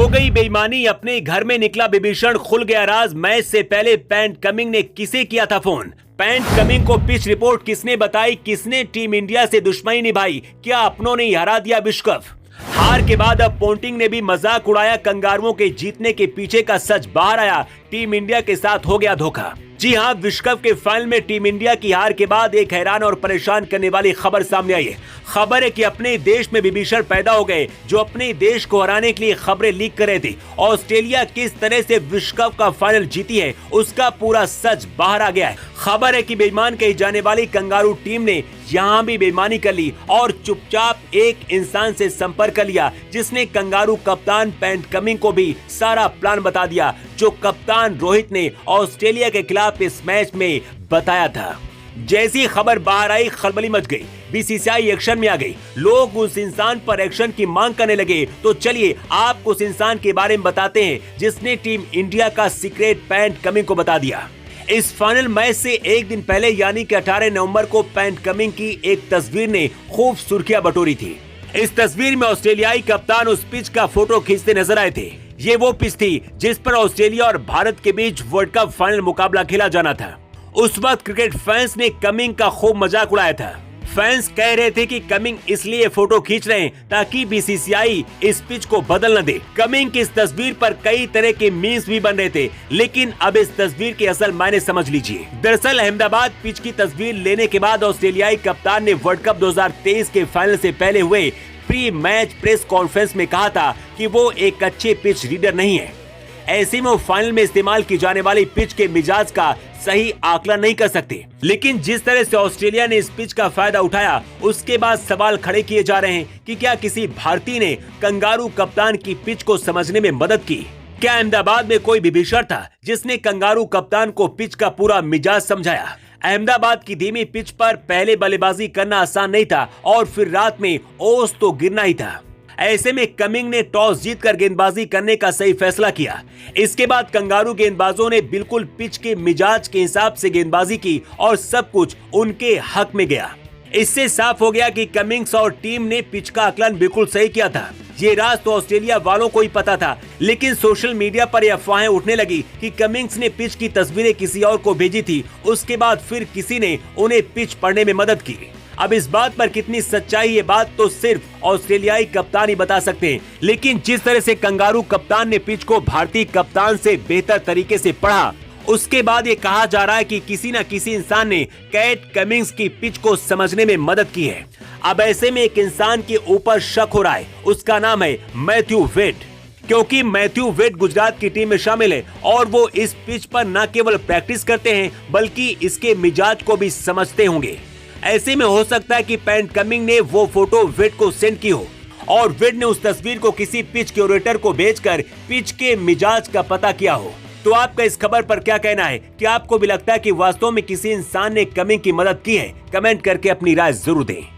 हो गई बेईमानी, अपने घर में निकला विभीषण, खुल गया राज। मैच से पहले पैट कमिंस ने किसे किया था फोन? पैट कमिंस को पिच रिपोर्ट किसने बताई? किसने टीम इंडिया से दुश्मनी निभाई? क्या अपनों ने हरा दिया विश्व कप? हार के बाद अब पोंटिंग ने भी मजाक उड़ाया। कंगारुओं के जीतने के पीछे का सच बाहर आया। टीम इंडिया के साथ हो गया धोखा। जी हां, विश्व कप के फाइनल में टीम इंडिया की हार के बाद एक हैरान और परेशान करने वाली खबर सामने आई है। खबर है कि अपने देश में विभीषण पैदा हो गए जो अपने देश को हराने के लिए खबरें लीक कर रहे थे। ऑस्ट्रेलिया किस तरह से विश्व कप का फाइनल जीती है उसका पूरा सच बाहर आ गया है। खबर है कि बेईमान कही जाने वाली कंगारू टीम ने यहाँ भी बेईमानी कर ली और चुपचाप एक इंसान से संपर्क कर लिया जिसने कंगारू कप्तान पैट कमिंस को भी सारा प्लान बता दिया जो कप्तान रोहित ने ऑस्ट्रेलिया के खिलाफ इस मैच में बताया था। जैसी खबर बाहर आई, खलबली मच गई। बीसीसीआई एक्शन में आ गई। लोग उस इंसान पर एक्शन की मांग करने लगे। तो चलिए आपको उस इंसान के बारे में बताते हैं जिसने टीम इंडिया का सीक्रेट पैट कमिंस को बता दिया। इस फाइनल मैच से एक दिन पहले यानी कि 18 नवंबर को पैट कमिंस की एक तस्वीर ने खूब सुर्खियां बटोरी थी। इस तस्वीर में ऑस्ट्रेलियाई कप्तान उस पिच का फोटो खींचते नजर आए थे। ये वो पिच थी जिस पर ऑस्ट्रेलिया और भारत के बीच वर्ल्ड कप फाइनल मुकाबला खेला जाना था। उस वक्त क्रिकेट फैंस ने कमिंस का खूब मजाक उड़ाया था। फैंस कह रहे थे कि कमिंस इसलिए फोटो खींच रहे हैं ताकि बीसीसीआई इस पिच को बदल न दे। कमिंस की इस तस्वीर पर कई तरह के मीम्स भी बन रहे थे, लेकिन अब इस तस्वीर के असल मायने समझ लीजिए। दरअसल अहमदाबाद पिच की तस्वीर लेने के बाद ऑस्ट्रेलियाई कप्तान ने वर्ल्ड कप 2023 के फाइनल से पहले हुए प्री मैच प्रेस कॉन्फ्रेंस में कहा था कि वो एक अच्छे पिच रीडर नहीं है। ऐसे में वो फाइनल में इस्तेमाल की जाने वाली पिच के मिजाज का सही आकलन नहीं कर सकते। लेकिन जिस तरह से ऑस्ट्रेलिया ने इस पिच का फायदा उठाया उसके बाद सवाल खड़े किए जा रहे हैं कि क्या किसी भारतीय ने कंगारू कप्तान की पिच को समझने में मदद की? क्या अहमदाबाद में कोई विभीषण था जिसने कंगारू कप्तान को पिच का पूरा मिजाज समझाया? अहमदाबाद की धीमी पिच पर पहले बल्लेबाजी करना आसान नहीं था और फिर रात में ओस तो गिरना ही था। ऐसे में कमिंस ने टॉस जीतकर गेंदबाजी करने का सही फैसला किया। इसके बाद कंगारू गेंदबाजों ने बिल्कुल पिच के मिजाज के हिसाब से गेंदबाजी की और सब कुछ उनके हक में गया। इससे साफ हो गया कि कमिंस और टीम ने पिच का आकलन बिल्कुल सही किया था। ये राज तो ऑस्ट्रेलिया वालों को ही पता था, लेकिन सोशल मीडिया पर यह अफवाहें उठने लगी कि कमिंस ने पिच की तस्वीरें किसी और को भेजी थी। उसके बाद फिर किसी ने उन्हें पिच पढ़ने में मदद की। अब इस बात पर कितनी सच्चाई ये बात तो सिर्फ ऑस्ट्रेलियाई कप्तान ही बता सकते हैं, लेकिन जिस तरह से कंगारू कप्तान ने पिच को भारतीय कप्तान से बेहतर तरीके से पढ़ा उसके बाद ये कहा जा रहा है कि किसी न किसी इंसान ने पैट कमिंस की पिच को समझने में मदद की है। अब ऐसे में एक इंसान के ऊपर शक हो रहा है। उसका नाम है मैथ्यू वेड, क्योंकि मैथ्यू वेड गुजरात की टीम में शामिल है और वो इस पिच पर न केवल प्रैक्टिस करते हैं बल्कि इसके मिजाज को भी समझते होंगे। ऐसे में हो सकता है कि पैट कमिंस ने वो फोटो वेड को सेंड की हो और वेड ने उस तस्वीर को किसी पिच क्यूरेटर को भेजकर पिच के मिजाज का पता किया हो। तो आपका इस खबर पर क्या कहना है? क्या आपको भी लगता है कि वास्तव में किसी इंसान ने कमिंस की मदद की है? कमेंट करके अपनी राय जरूर दें।